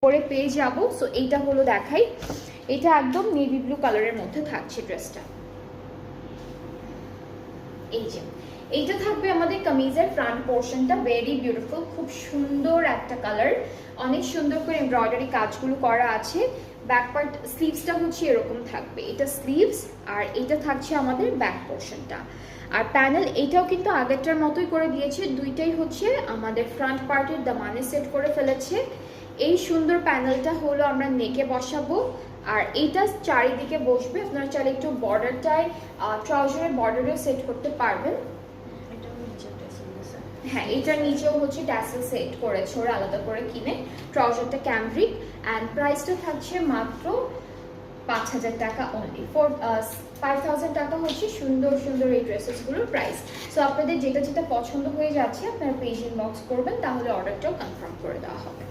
পরে পেয়ে যাব। সো এইটা হলো দেখাই, এটা একদম নেভি ব্লু কালারের মধ্যে থাকছে ড্রেসটা। এই যে এইটা থাকবে আমাদের কামিজের ফ্রন্ট পোর্শনটা, ভেরি বিউটিফুল, খুব সুন্দর একটা কালার, অনেক সুন্দর করে এমব্রয়ডারি কাজগুলো করা আছে। ব্যাক পার্ট স্লিভসটা হচ্ছে এরকম থাকবে, এটা স্লিভস, আর এটা থাকছে আমাদের ব্যাক পোর্শনটা। আর প্যানেল এইটাও কিন্তু আগেরটার মতোই করে দিয়েছে, দুইটাই হচ্ছে আমাদের ফ্রন্ট পার্টের দামানে সেট করে ফেলেছে। এই সুন্দর প্যানেলটা হলো আমরা নেকে বসাবো, আর এইটা চারিদিকে বসবে। আপনারা চাইলে একটু বর্ডারটায় ট্রাউজারের বর্ডারেও সেট করতে পারবেন। হ্যাঁ, এটার নিচেও হচ্ছে ট্যাসেল সেট করেছে ওরা আলাদা করে কিনে। ট্রাউজারটা ক্যামব্রিক, অ্যান্ড প্রাইসটা থাকছে মাত্র 5000 টাকা অনলি। 5000 টাকা হচ্ছে সুন্দর সুন্দর এই ড্রেসেসগুলোর প্রাইস। সো আপনাদের যেটা যেটা পছন্দ হয়ে যাচ্ছে আপনারা পেজ ইনবক্স করবেন, তাহলে অর্ডারটাও কনফার্ম করে দেওয়া হবে।